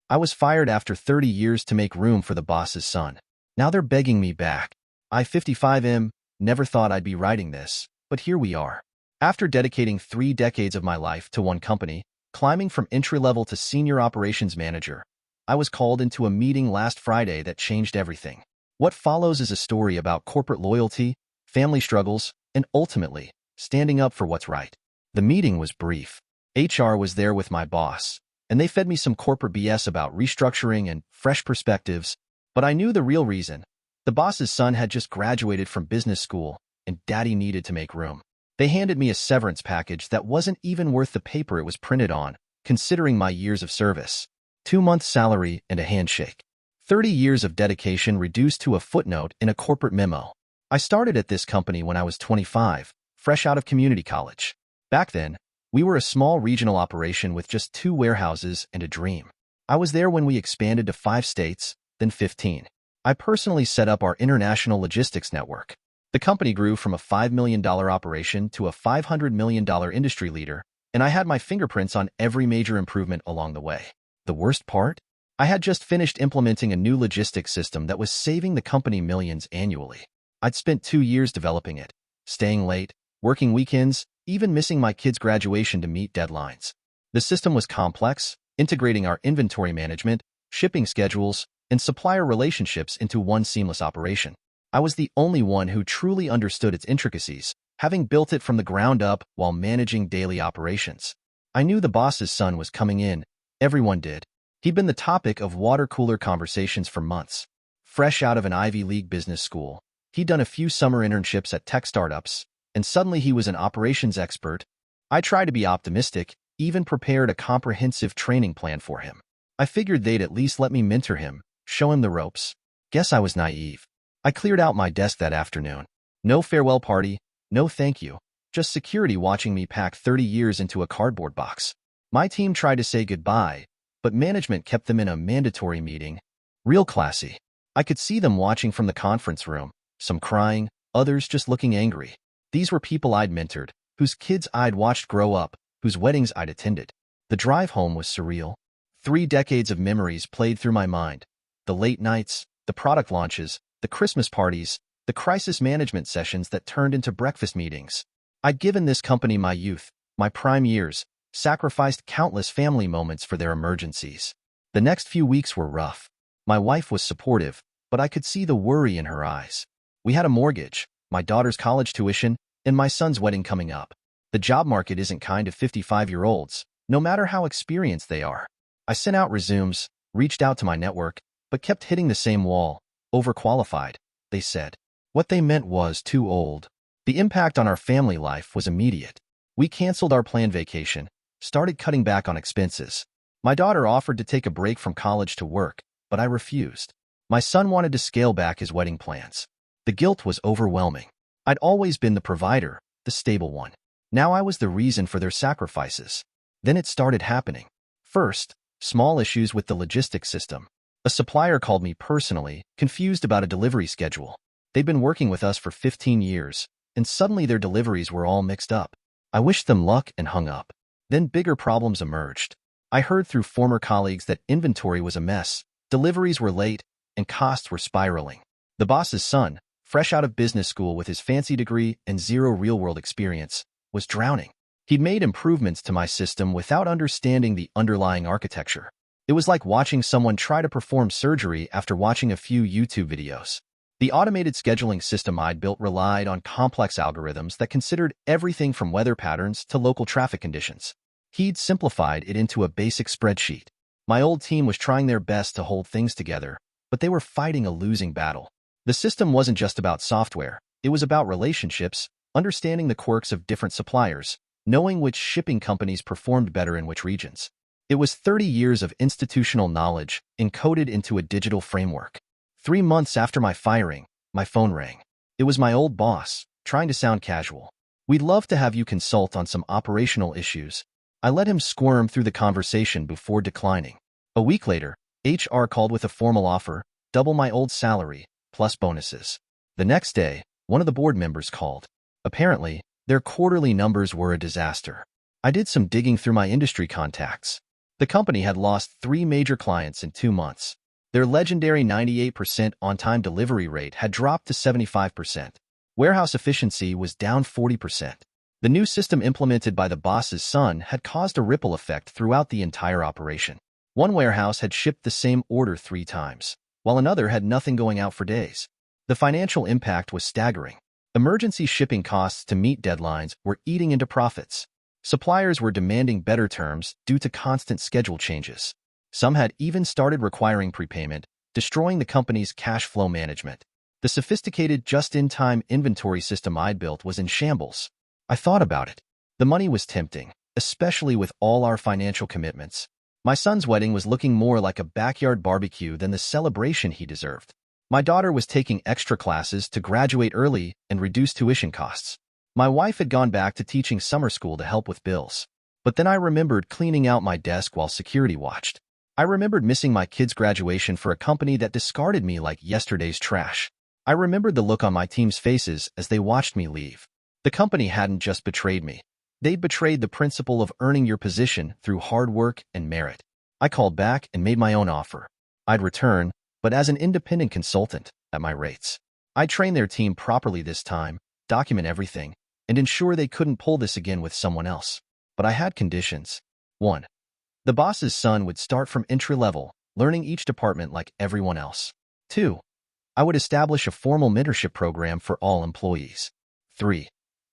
I was fired after 30 years to make room for the boss's son. Now they're begging me back. I 55M, never thought I'd be writing this, but here we are. After dedicating 3 decades of my life to one company, climbing from entry-level to senior operations manager, I was called into a meeting last Friday that changed everything. What follows is a story about corporate loyalty, family struggles, and ultimately, standing up for what's right. The meeting was brief. HR was there with my boss, and they fed me some corporate BS about restructuring and fresh perspectives, but I knew the real reason. The boss's son had just graduated from business school, and daddy needed to make room. They handed me a severance package that wasn't even worth the paper it was printed on, considering my years of service. 2 months' salary and a handshake. 30 years of dedication reduced to a footnote in a corporate memo. I started at this company when I was 25, fresh out of community college. Back then, we were a small regional operation with just 2 warehouses and a dream. I was there when we expanded to 5 states, then 15. I personally set up our international logistics network. The company grew from a $5 million operation to a $500 million industry leader, and I had my fingerprints on every major improvement along the way. The worst part? I had just finished implementing a new logistics system that was saving the company millions annually. I'd spent 2 years developing it, staying late, working weekends, even missing my kids' graduation to meet deadlines. The system was complex, integrating our inventory management, shipping schedules, and supplier relationships into one seamless operation. I was the only one who truly understood its intricacies, having built it from the ground up while managing daily operations. I knew the boss's son was coming in. Everyone did. He'd been the topic of water cooler conversations for months. Fresh out of an Ivy League business school, he'd done a few summer internships at tech startups, and suddenly he was an operations expert. I tried to be optimistic, even prepared a comprehensive training plan for him. I figured they'd at least let me mentor him, show him the ropes. Guess I was naive. I cleared out my desk that afternoon. No farewell party, no thank you, just security watching me pack 30 years into a cardboard box. My team tried to say goodbye, but management kept them in a mandatory meeting. Real classy. I could see them watching from the conference room, some crying, others just looking angry. These were people I'd mentored, whose kids I'd watched grow up, whose weddings I'd attended. The drive home was surreal. 3 decades of memories played through my mind. The late nights, the product launches, the Christmas parties, the crisis management sessions that turned into breakfast meetings. I'd given this company my youth, my prime years, sacrificed countless family moments for their emergencies. The next few weeks were rough. My wife was supportive, but I could see the worry in her eyes. We had a mortgage, my daughter's college tuition, and my son's wedding coming up. The job market isn't kind to 55-year-olds, no matter how experienced they are. I sent out resumes, reached out to my network, but kept hitting the same wall. Overqualified, they said. What they meant was too old. The impact on our family life was immediate. We canceled our planned vacation, started cutting back on expenses. My daughter offered to take a break from college to work, but I refused. My son wanted to scale back his wedding plans. The guilt was overwhelming. I'd always been the provider, the stable one. Now I was the reason for their sacrifices. Then it started happening. First, small issues with the logistics system. A supplier called me personally, confused about a delivery schedule. They'd been working with us for 15 years, and suddenly their deliveries were all mixed up. I wished them luck and hung up. Then bigger problems emerged. I heard through former colleagues that inventory was a mess, deliveries were late, and costs were spiraling. The boss's son, fresh out of business school with his fancy degree and 0 real-world experience, was drowning. He'd made improvements to my system without understanding the underlying architecture. It was like watching someone try to perform surgery after watching a few YouTube videos. The automated scheduling system I'd built relied on complex algorithms that considered everything from weather patterns to local traffic conditions. He'd simplified it into a basic spreadsheet. My old team was trying their best to hold things together, but they were fighting a losing battle. The system wasn't just about software. It was about relationships, understanding the quirks of different suppliers, knowing which shipping companies performed better in which regions. It was 30 years of institutional knowledge encoded into a digital framework. 3 months after my firing, my phone rang. It was my old boss, trying to sound casual. "We'd love to have you consult on some operational issues." I let him squirm through the conversation before declining. A week later, HR called with a formal offer, double my old salary, plus bonuses. The next day, one of the board members called. Apparently, their quarterly numbers were a disaster. I did some digging through my industry contacts. The company had lost 3 major clients in 2 months. Their legendary 98% on-time delivery rate had dropped to 75%. Warehouse efficiency was down 40%. The new system implemented by the boss's son had caused a ripple effect throughout the entire operation. One warehouse had shipped the same order 3 times, while another had nothing going out for days. The financial impact was staggering. Emergency shipping costs to meet deadlines were eating into profits. Suppliers were demanding better terms due to constant schedule changes. Some had even started requiring prepayment, destroying the company's cash flow management. The sophisticated just-in-time inventory system I'd built was in shambles. I thought about it. The money was tempting, especially with all our financial commitments. My son's wedding was looking more like a backyard barbecue than the celebration he deserved. My daughter was taking extra classes to graduate early and reduce tuition costs. My wife had gone back to teaching summer school to help with bills. But then I remembered cleaning out my desk while security watched. I remembered missing my kids' graduation for a company that discarded me like yesterday's trash. I remembered the look on my team's faces as they watched me leave. The company hadn't just betrayed me. They'd betrayed the principle of earning your position through hard work and merit. I called back and made my own offer. I'd return, but as an independent consultant, at my rates. I'd train their team properly this time, document everything, and ensure they couldn't pull this again with someone else. But I had conditions. 1. The boss's son would start from entry-level, learning each department like everyone else. 2. I would establish a formal mentorship program for all employees. 3.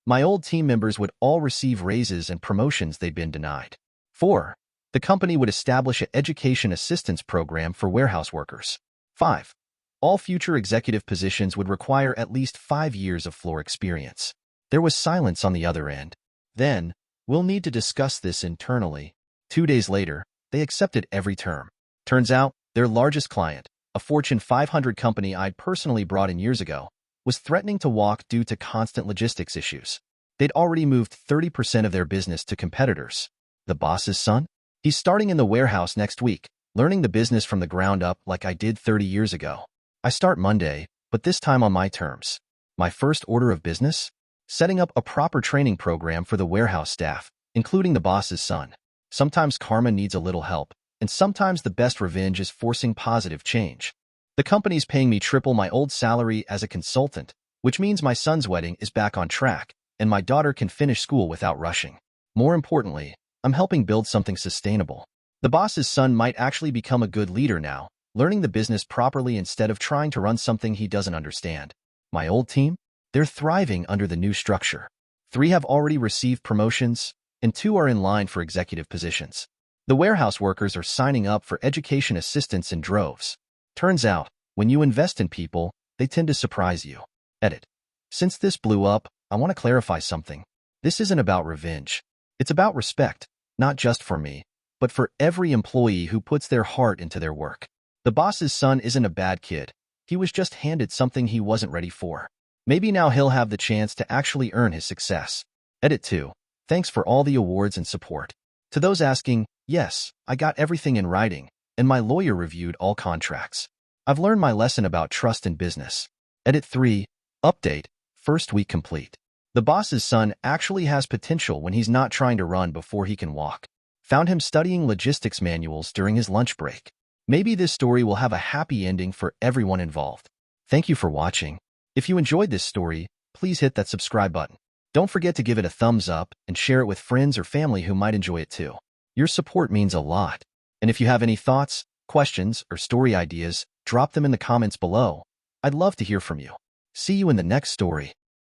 My old team members would all receive raises and promotions they'd been denied. 4. The company would establish an education assistance program for warehouse workers. 5. All future executive positions would require at least 5 years of floor experience. There was silence on the other end. Then, we'll need to discuss this internally. 2 days later, they accepted every term. Turns out, their largest client, a Fortune 500 company I'd personally brought in years ago, was threatening to walk due to constant logistics issues. They'd already moved 30% of their business to competitors. The boss's son? He's starting in the warehouse next week, learning the business from the ground up like I did 30 years ago. I start Monday, but this time on my terms. My first order of business? Setting up a proper training program for the warehouse staff, including the boss's son. Sometimes karma needs a little help, and sometimes the best revenge is forcing positive change. The company's paying me triple my old salary as a consultant, which means my son's wedding is back on track, and my daughter can finish school without rushing. More importantly, I'm helping build something sustainable. The boss's son might actually become a good leader now, learning the business properly instead of trying to run something he doesn't understand. My old team? They're thriving under the new structure. 3 have already received promotions, and 2 are in line for executive positions. The warehouse workers are signing up for education assistance in droves. Turns out, when you invest in people, they tend to surprise you. Edit. Since this blew up, I want to clarify something. This isn't about revenge. It's about respect, not just for me, but for every employee who puts their heart into their work. The boss's son isn't a bad kid. He was just handed something he wasn't ready for. Maybe now he'll have the chance to actually earn his success. Edit 2. Thanks for all the awards and support. To those asking, yes, I got everything in writing, and my lawyer reviewed all contracts. I've learned my lesson about trust in business. Edit 3. Update. First week complete. The boss's son actually has potential when he's not trying to run before he can walk. Found him studying logistics manuals during his lunch break. Maybe this story will have a happy ending for everyone involved. Thank you for watching. If you enjoyed this story, please hit that subscribe button. Don't forget to give it a thumbs up and share it with friends or family who might enjoy it too. Your support means a lot. And if you have any thoughts, questions, or story ideas, drop them in the comments below. I'd love to hear from you. See you in the next story.